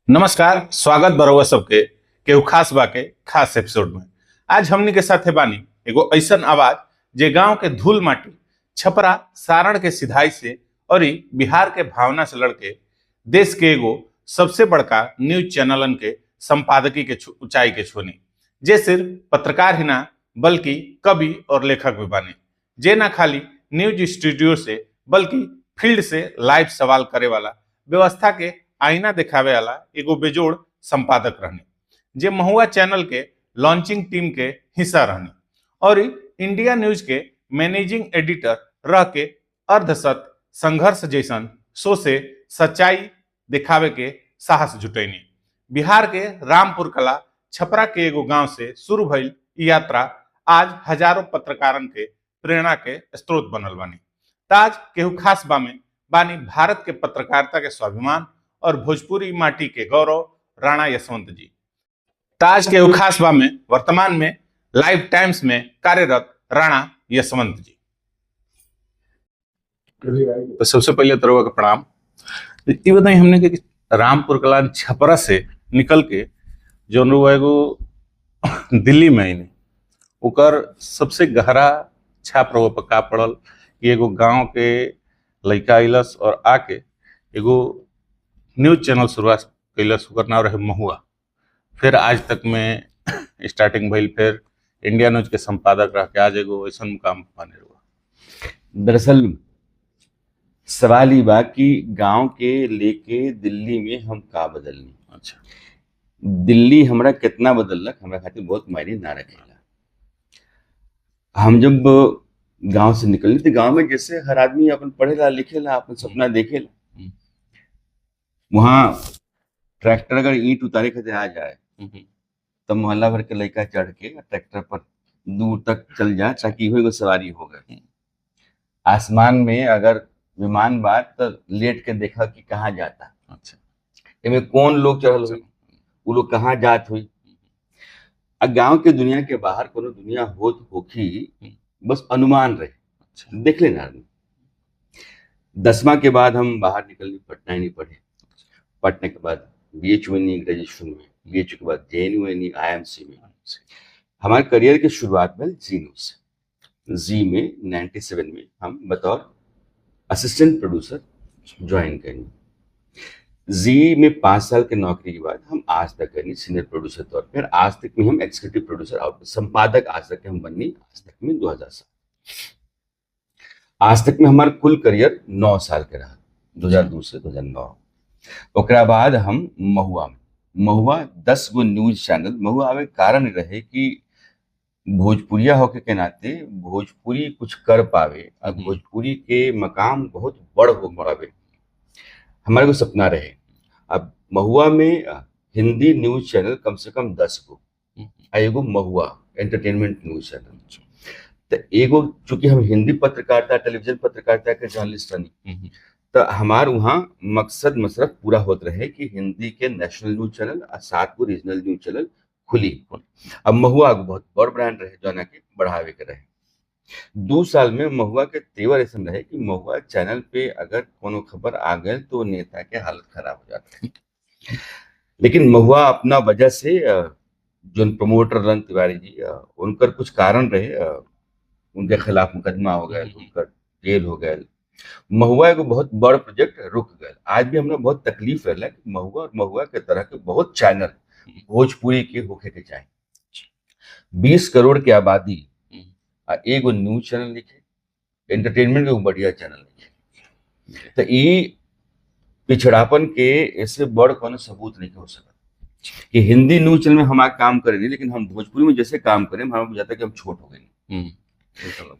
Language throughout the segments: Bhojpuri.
नमस्कार, स्वागत बरौआ सबके केहू खास बाके खास एपिसोड में। आज हमनी के साथे बानी एगो ऐसन आवाज जे गांव के धूल माटी, छपरा सारण के सिधाई से और ई बिहार के भावना से लड़के देश के एगो सबसे बड़का न्यूज चैनलन के संपादकी के ऊंचाई के छूनी, जे सिर्फ पत्रकार ही ना बल्कि कवि और लेखक भी बानी, जे ना खाली न्यूज स्टूडियो से बल्कि फील्ड से लाइव सवाल करे वाला, व्यवस्था के आईना दिखावे वाला एगो बेजोड़ संपादक रहनी, जे महुआ चैनल के लॉन्चिंग टीम के हिस्सा रहनी और इंडिया न्यूज के मैनेजिंग एडिटर रह के अर्धसत संघर्ष जैसन शो से सच्चाई दिखावे के साहस जुटैनी। बिहार के रामपुर कला छपरा के एगो गांव से शुरू भइल ई यात्रा आज हजारों पत्रकारन के प्रेरणा के स्रोत बनल बानी। ताज केहू खास बानी भारत के पत्रकारिता के स्वाभिमान और भोजपुरी माटी के गौरव राणा यशवंत जी। ताज के खास में वर्तमान में लाइव टाइम्स में कार्यरत राणा यशवंत जी। तो सबसे पहले तरह का प्रणाम। ये बताइए हमने कि रामपुर कला छपरा से निकल के जो एगो दिल्ली में ही ओकर सबसे गहरा छाप रहो पक्का पड़ल कि एगो गांव के लड़का अइलस और आके एगो न्यूज चैनल शुरुआत कैलस, ओकर नाम रहे महुआ। फिर आज तक में स्टार्टिंग भइल, फिर इंडिया न्यूज के संपादक रह के आज एगो ऐसा मुकाम पाने हुआ। दरअसल सवाल ही बा कि गांव के लेके दिल्ली में हम का बदलनी। अच्छा, दिल्ली हमरा कितना बदलक हमरा खातिर बहुत मायने ना रखेला। हम जब गांव से निकलनी तो गांव में जैसे हर आदमी अपन पढ़ेला लिखेला, अपन सपना देखेला। वहां ट्रैक्टर अगर ईंट उतारे खातिर आ जाए तो मोहल्ला भर के लड़का चढ़ के ट्रैक्टर पर दूर तक चल जाए ताकि एगो सवारी हो गए। आसमान में अगर विमान बात तो लेट के देखा कि कहाँ जाता। अच्छा, इनमें कौन लोग चढ़ल हुई, वो लोग कहाँ जात हुई। गांव के दुनिया के बाहर कोनो दुनिया होत होखी, बस अनुमान रहे। अच्छा, देख लेना आदमी। 10वां के बाद हम बाहर निकलनी, पटना ही नहीं पढ़े। पढ़ने के बाद BHU ग्रेजुएशन में, BHU के बाद JNU IMC में। हमारे करियर की शुरुआत में जी न्यूज से। जी में 97 में हम बतौर असिस्टेंट प्रोड्यूसर ज्वाइन करनी। जी में 5 साल की नौकरी के बाद हम आज तक करनी सीनियर प्रोड्यूसर तौर पर। आज तक में हम एग्जीक्यूटिव प्रोड्यूसर और संपादक आज तक हम बननी, आज तक में 2007। आज तक में हमारा कुल करियर 9 साल के रहा, 2002 से 2009। ओकरा बाद हम महुआ 10 गो न्यूज चैनल महुआ आवे कारण रहे कि भोजपुरिया होके के नाते भोजपुरी कुछ कर पावे और भोजपुरी के मकाम बहुत बड़ हो पावे, हमारे को सपना रहे। अब महुआ में हिंदी न्यूज चैनल कम से कम 10 गो, एगो महुआ एंटरटेनमेंट न्यूज चैनल। तो एगो चूंकि हम हिंदी पत्रकारिता टेलीविजन पत्रकारिता के जर्नलिस्ट रही, तो हमार वहाँ मकसद मसरत पूरा होत रहे कि हिंदी के नेशनल न्यूज चैनल और 7 गो रीजनल न्यूज चैनल खुली। अब महुआ बहुत बड़ ब्रांड रहे जो के बढ़ावे के रहे। 2 साल में महुआ के तेवर ऐसा रहे कि महुआ चैनल पे अगर कोनो खबर आ गए तो नेता के हालत खराब हो जाती। लेकिन महुआ अपना वजह से जो प्रमोटर रन तिवारी जी, उनकर कुछ कारण रहे, उनके खिलाफ मुकदमा हो गया, उनकर जेल हो गए। महुआ एगो बहुत बड़ प्रोजेक्ट रुक गए। आज भी हमरा बहुत तकलीफ रहला कि महुआ और महुआ के तरह के बहुत चैनल भोजपुरी के होके के चाहिए। 20 करोड़ की आबादी एगो न्यूज चैनल लिखे, एंटरटेनमेंट के बढ़िया चैनल लिखे, तो ये पिछड़ापन के ऐसे बड़ कोनो सबूत नहीं हो सकता कि हिंदी न्यूज चैनल में हम काम करें, लेकिन हम भोजपुरी में जैसे काम करें हमारा बुझाता है कि हम छोट हो गए।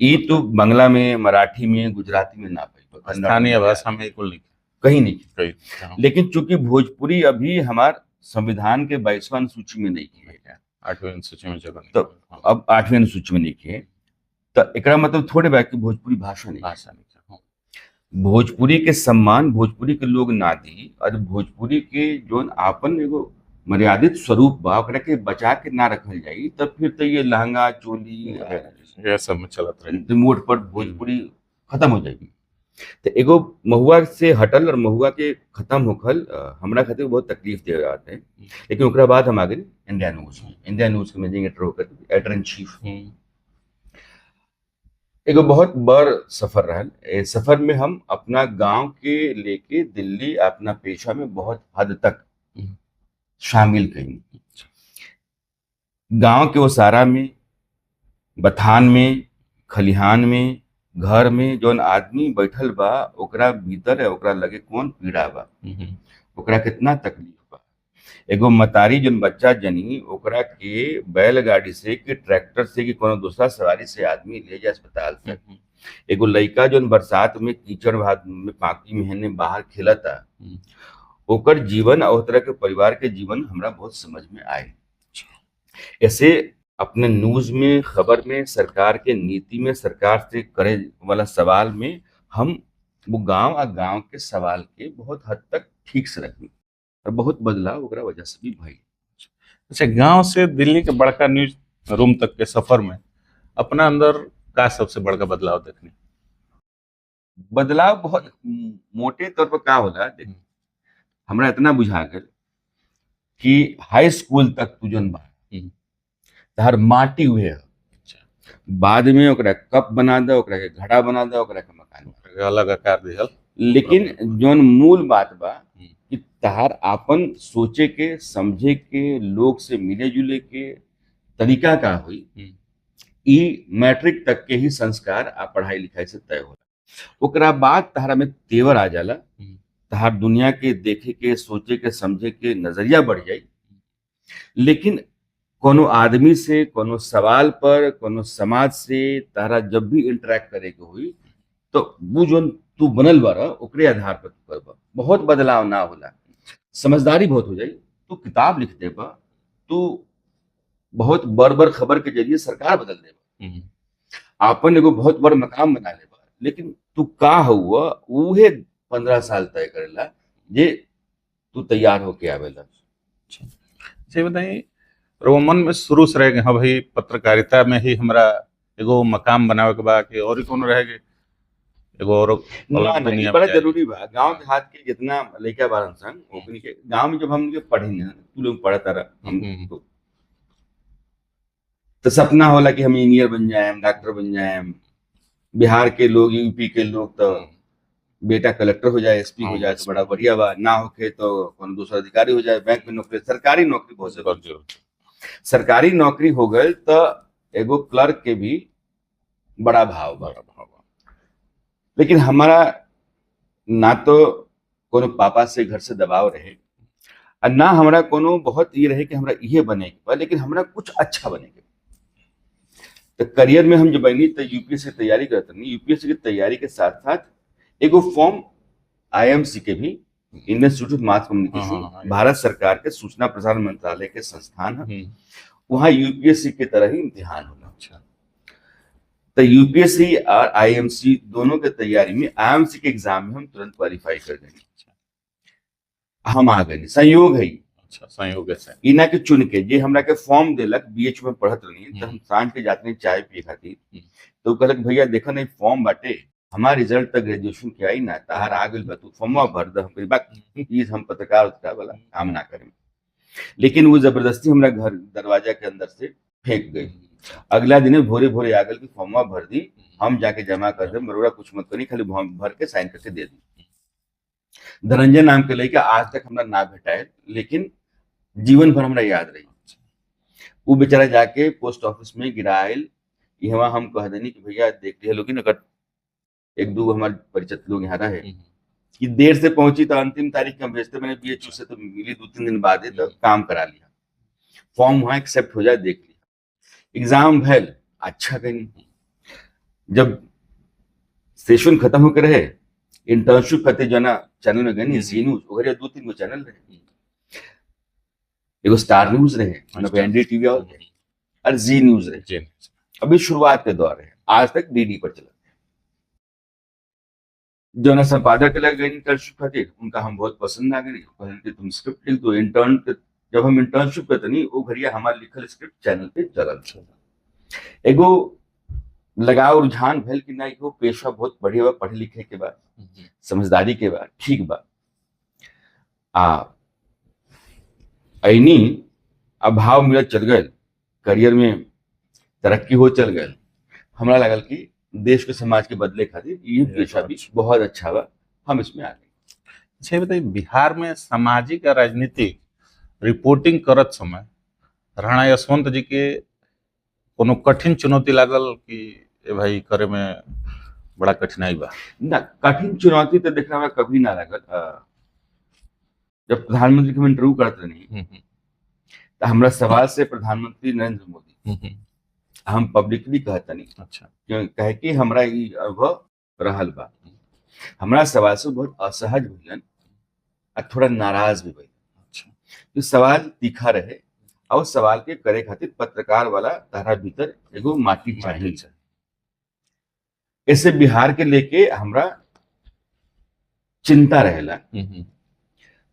ये तो बांग्ला में, मराठी में, गुजराती में ना पाई, स्थानीय भाषा में कहीं नहीं। लेकिन चूंकि भोजपुरी अभी हमारे संविधान के 22वां सूची में नहीं है, 8वें अनुसूची में जगह, तो अब 8वें अनुसूची में नहीं है, तो एकरा मतलब थोड़े बात कि भोजपुरी भाषा नहीं। भोजपुरी के सम्मान भोजपुरी के लोग ना दी और भोजपुरी के जो आपन एगो मर्यादित स्वरूप बा ओकरा के बचा के ना रखल जाई, तब फिर तो ये लहंगा चोली ये सब में चलत रहे, रिमोट पर भोजपुरी खत्म हो जाएगी। तो एगो महुआ से हटल और महुआ के खत्म होखल हमरा खातिर बहुत तकलीफ दे बात है। लेकिन ओकरा बाद हम आ गए इंडिया न्यूज में। इंडिया न्यूज के मैनेजिंग एडिटर होकर एडिटर इन चीफ। एगो बहुत बड़ सफर रहल। ए सफर में हम अपना गांव के लेके दिल्ली अपना पेशा में बहुत हद तक शामिल कई। गांव के ओसारा में, बथान में, खलिहान में, घर में जौन आदमी बैठल बा ओकरा भीतर है, ओकरा लगे कौन पीड़ा बा, ओकरा कितना तकलीफ बा। एगो मतारी जौन बच्चा जनी ओकरा के बैलगाड़ी से कि ट्रैक्टर से कि कोनो दूसरा सवारी से आदमी ले जाए अस्पताल तक। एगो लइका जौन बरसात में कीचड़ में पाकी महीने बाहर खेलता, ओकर जीवन और तरह के परिवार के जीवन हमरा बहुत समझ में आए। ऐसे अपने न्यूज में, खबर में, सरकार के नीति में, सरकार से करे वाला सवाल में हम वो गांव और गांव के सवाल के बहुत हद तक ठीक से रखनी और बहुत बदलाव ओकरा वजह से भी भई। अच्छा, गांव से दिल्ली के बड़का न्यूज रूम तक के सफर में अपना अंदर का सबसे बड़का बदलाव देखने? बदलाव बहुत मोटे तौर पर का होला, देख हमरा इतना बुझा गल कि हाई स्कूल तक तू जौन बा तहर माटी हुए है। बाद में ओकरा कप बना दे, ओकरा के घड़ा बना दे, ओकरा के मकान बना दे, अलग आकार दिहल। लेकिन जौन मूल बात बा कि तहार आपन सोचे के, समझे के, लोग से मिले जुले के तरीका का हुई, ई मैट्रिक तक के ही संस्कार आ पढ़ाई लिखाई से तय होला। ओकरा बाद तहरा में तेवर आ जाला, तहार दुनिया के देखे के, सोचे के, समझे के नजरिया बढ़ जाई। लेकिन कोनो आदमी से, कोनो सवाल पर, कोनो समाज से तारा जब भी इंटरेक्ट करे के हुई तो वो जो तू बनल बारा ओकरे आधार पर तू करबा। बहुत बदलाव ना होला, समझदारी बहुत हो जाई। तू किताब लिख देबा, तू बहुत बड़ बड़ खबर के जरिए सरकार बदल देबा, आपन एगो बहुत बड़ मकाम बना लेबा। लेकिन तू का हुआ उहे 15 साल तय करेला जे तू तैयार होके आवेला। जी बताइए, वो मन में शुरू से रह गए हाँ भाई पत्रकारिता में ही हमरा एगो मकाम बनावे के बा कि और ही कोनो रह गए एगो और अलग दुनिया बड़ा में जाए? जरूरी बा। गांव देहात के जितना लड़का बारन सन ओकनी के गांव में जब हम लोग पढ़ी ना, तू लोग पढ़ता रहा हम तो सपना होला कि हम इंजीनियर बन जाए, डॉक्टर बन जाए। बिहार के लोग, यूपी के लोग तो बेटा कलेक्टर हो जाए, एसपी हो जाए तो बड़ा बढ़िया बा, ना होके तो कोनो दूसरा अधिकारी हो जाए, बैंक में नौकरी, सरकारी नौकरी बहुत जरूरी। सरकारी नौकरी हो गई तो एगो क्लर्क के भी बड़ा भाव बा। लेकिन हमारा ना तो कोनो पापा से घर से दबाव रहे और ना हमरा कोनो बहुत ये रहे कि हमरा ये बने के बा, लेकिन हमरा कुछ अच्छा बने के। तो करियर में हम जब बनी तो यूपीएससी की तैयारी करते नहीं। यूपीएससी की तैयारी के साथ साथ एगो फॉर्म आईएमसी के भी, Indian institute of mass communication, Bharat सरकार के सूचना प्रसारण मंत्रालय के संस्थान है, वहाँ यूपीएससी की तरह ही इम्तिहान होना। तो यूपीएससी और आईएमसी दोनों के तैयारी में आईएमसी के एग्जाम में हम तुरंत क्वालिफाई कर गए, हम आ गए। संयोग है, अच्छा संयोग है इना के चुन के जे हमरा के फॉर्म देलक, बीएच में पढ़त रही तो हम सांझ के जाते चाय पिए खातिर, तो कहलक भैया देखो नहीं फॉर्म बाटे, हमारा रिजल्ट तक ग्रेजुएशन के आई ना, तहार आ गइल बा, तू फॉर्मवा भर दे। हम कही बाकी हम पत्रकार वाला काम ना करें। लेकिन वो जबरदस्ती हमरा घर दरवाजा के अंदर से फेंक गई। अगला दिन भोरे भोरे आ गल कि फॉर्मवा भर दी, हम जाके जमा कर दे, मरोड़ा कुछ मत करी, खाली भर के साइन करके दे दी। धनंजय नाम के लड़का आज तक हमरा ना भेटाए, लेकिन जीवन भर हमरा याद रही। वो बेचारा जाके पोस्ट ऑफिस में गिरायल, यहाँ हम कह देनी कि भैया देख लिया लोग, अगर एक दो हमारे परिचित लोग यहाँ रहे कि देर से पहुंची तो अंतिम तारीख हम भेजते, मैंने बीएचयू से तो मिली 2-3 दिन बाद ही तो काम करा लिया, फॉर्म वहां एक्सेप्ट हो जाए, देख लिया। एग्जाम भैल अच्छा कहीं, जब सेशन खत्म होकर रहे, इंटर्नशिप करते जना चैनल में गए सी न्यूज, वगैरह 2-3 गो चैनल रहे, एगो स्टार न्यूज रहे, मतलब एनडीटीवी और जी न्यूज रहे। अभी शुरुआत के दौर है, आज तक डीडी पर चला। जो संपादक के लगे इंटर्नशिप खातिर, उनका हम बहुत पसंद आ गई, कि तुम स्क्रिप्ट लिख दो। इंटर्न जब हम इंटर्नशिप करते नहीं, वो घड़िया हमारे लिखल स्क्रिप्ट चैनल पे चलल। एगो लगाव रुझान भैल कि नहीं हो पेशा बहुत बढ़िया बा, पढ़े लिखे के बाद समझदारी के बाद ठीक बा आ ऐनी अभाव मिलत चल गए, करियर में तरक्की हो चल गए, हमरा लगल कि देश के समाज के बदले खातिर ये पेशा भी बहुत अच्छा बा, हम इसमें आ गए। अच्छा बताइए, बिहार में सामाजिक और राजनीतिक रिपोर्टिंग करत समय राणा यशवंत जी के कोनो कठिन चुनौती लागल कि ए भाई करे में बड़ा कठिनाई बा? ना, कठिन चुनौती तो देखना हमरा कभी ना लगल। जब प्रधानमंत्री के हम इंटरव्यू करते नहीं तो हमरा सवाल से प्रधानमंत्री नरेंद्र मोदी हम पब्लिकली कहता नहीं, अच्छा, क्यों कहे कि हमरा ई अनुभव रहल बा, हमरा सवाल से बहुत असहज भइलन और थोड़ा नाराज भी भइल। अच्छा, तो सवाल तीखा रहे और सवाल के करे खातिर पत्रकार वाला तारा भीतर एगो माटी चाहिए। ऐसे बिहार के लेके हमरा चिंता रहेला,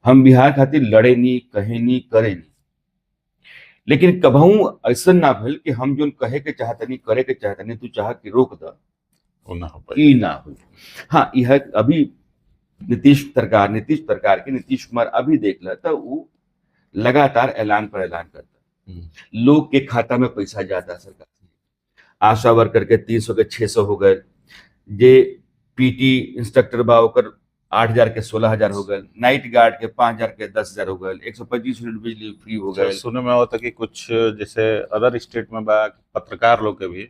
हम बिहार खातिर लड़े नहीं, कहे नहीं, करे नहीं, लेकिन कबहू ऐसा ना भइल कि हम जो कहे के चाहतनी, करे के चाहतनी, तू चाह के रोक द, वो ना हो पाई। ई ना हो। हाँ, यह अभी नीतीश सरकार के नीतीश कुमार अभी देख ला तो वो लगातार ऐलान पर ऐलान करता, लोग के खाता में पैसा जाता सरकार से, आशा वर्कर के 300 के 600 हो गए, जे पीटी इंस्ट्रक्टर बा ओकर 8,000 के 16,000 हो गए, नाइट गार्ड के 5,000 के 10,000 हो गए, 125 यूनिट बिजली फ्री हो गए। सुने में होता कि कुछ जैसे अदर स्टेट में बा पत्रकार लोग के भी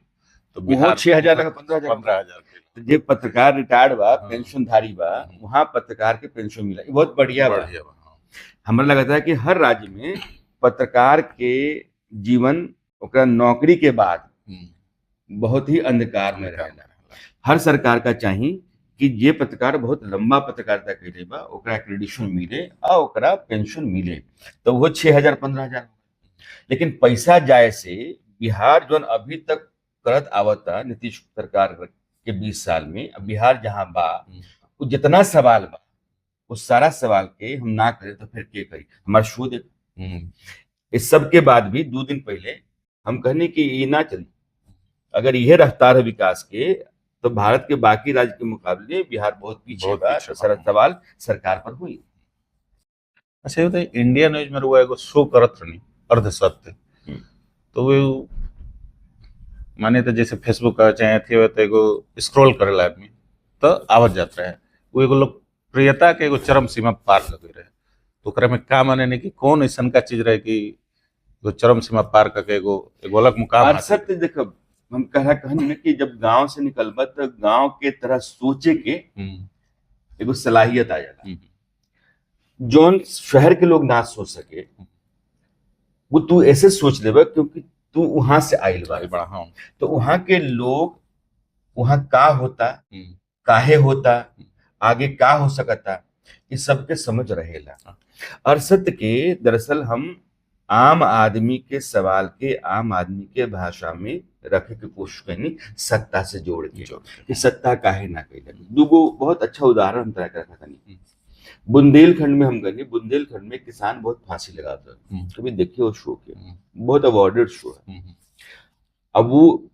तो वो बिहार 6,000 का 15,000 15,000 तो जे पत्रकार रिटायर्ड बा, हाँ। पेंशनधारी बा, वहाँ पत्रकार के पेंशन मिला, ये बहुत बढ़िया बा। बढ़िया बा। हमरा लगता है कि हर राज्य में पत्रकार के जीवन ओकरा नौकरी के बाद बहुत ही अंधकार में रहेला। हर सरकार का चाहिए कि जे पत्रकार बहुत लंबा पत्रकारिता कइले बा ओकरा क्रेडिशन मिले और ओकरा पेंशन मिले, तो वो 6,000 15,000। लेकिन पैसा जाए से बिहार जो अभी तक करत आवता नीतीश सरकार के 20 साल में, अब बिहार जहां बा वो जितना सवाल बा उस सारा सवाल के हम ना करें तो फिर के करी। हमारा शो देख, इस सब के बाद भी 2 दिन पहले हम कहने कि ये ना चली, अगर यह रफ्तार है विकास के तो भारत के बाकी राज्य के मुकाबले बिहार बहुत पीछे बा, तो सारा सवाल सरकार पर हुई। अच्छा ये बताइए, इंडिया न्यूज में वो एगो शो करत रहनी अर्धसत्य, तो वो माने तो जैसे फेसबुक का चाहे अथी हो तो एगो स्क्रॉल करेला आदमी तो आवत जात रहे, वो एगो लोकप्रियता के एगो चरम सीमा पार लगे रहे, तो ओकरा में का माने नहीं कि कौन ऐसा का चीज रहे कि एगो चरम सीमा पार करके एगो अलग मुकाम हासिल सत्य देखो, हम कहनी में कि जब गांव से निकलबा तो गांव के तरह सोचे के एगो सलाहियत आ जाला, जोन शहर के लोग ना सोच सके वो तू ऐसे सोच लेबा क्योंकि तू वहां से आइल बा। हाँ। तो वहां के लोग वहां का होता, काहे होता, आगे का हो सकता, इस सब के समझ रहेला। और सत्य के दरअसल हम आम आदमी के सवाल के आम आदमी के भाषा में रखे की कोशिश करनी, सत्ता से जोड़ के कि सत्ता काहे ना कही। दूगो बहुत अच्छा उदाहरण हम तरह रखा था नहीं, बुंदेलखंड में हम गए, बुंदेलखंड में किसान बहुत फांसी लगाता है, कभी देखिए वो शो के, बहुत अवॉर्डेड शो है। अब वो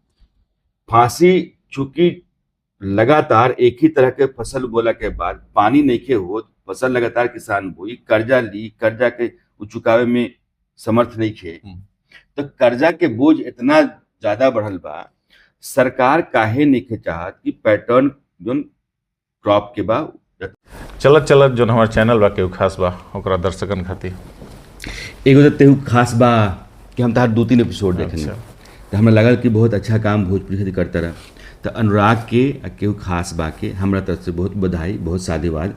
फांसी चूंकि लगातार एक ही तरह के फसल बोला के बाद पानी नहीं के हो, फसल लगातार किसान बोई, कर्जा ली, कर्जा के चुकावे में समर्थ नहीं खे, तो कर्जा के बोझ इतना ज्यादा बढ़ल बा, सरकार काहे नहीं के चाहत कि पैटर्न जो क्रॉप के बा चलत चलत जो हमारे चैनल बा केहू खास बा ओकरा दर्शकन खातिर एगो तो तेहू खास बा कि हम तार 2-3 एपिसोड देखेंगे। तो हमें लगा कि बहुत अच्छा काम भोजपुरी खातिर करता रहा, तो अनुराग के केहू खास बा के हमारा तरफ से बहुत बधाई, बहुत साधुवाद।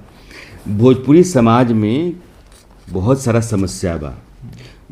भोजपुरी समाज में बहुत सारा समस्या बा,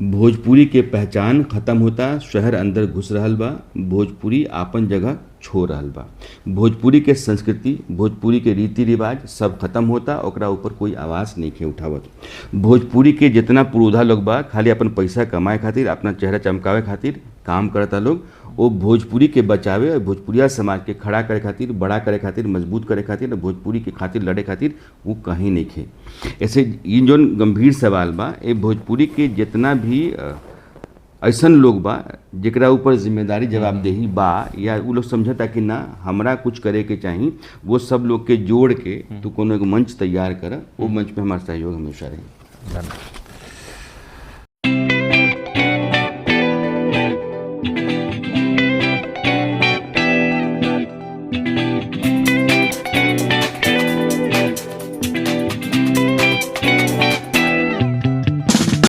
भोजपुरी के पहचान खत्म होता, शहर अंदर घुस रहल बा, भोजपुरी आपन जगह छोड़ रहल बा, भोजपुरी के संस्कृति, भोजपुरी के रीति रिवाज सब खत्म होता, ओकरा ऊपर कोई आवाज़ नहीं के उठावत। भोजपुरी के जितना पुरोधा लोग बा खाली अपन पैसा कमाए खातिर, अपना चेहरा चमकावे खातिर काम करता लोग, वो भोजपुरी के बचावे और भोजपुरिया समाज के खड़ा करे खातिर, बड़ा करे खातिर, मजबूत करे खातिर, भोजपुरी के खातिर लड़े खातिर वो कहीं नहीं खे। ऐसे ये जो गंभीर सवाल बा, ये भोजपुरी के जितना भी ऐसन लोग बा जेकरा ऊपर जिम्मेदारी जवाबदेही बा, या वो लोग समझता कि ना हमरा कुछ करे के चाही, वो सब लोग के जोड़ के तू कोनो एगो मंच तैयार कर, वो मंच पे हमारा सहयोग हमेशा रही। धन्यवाद।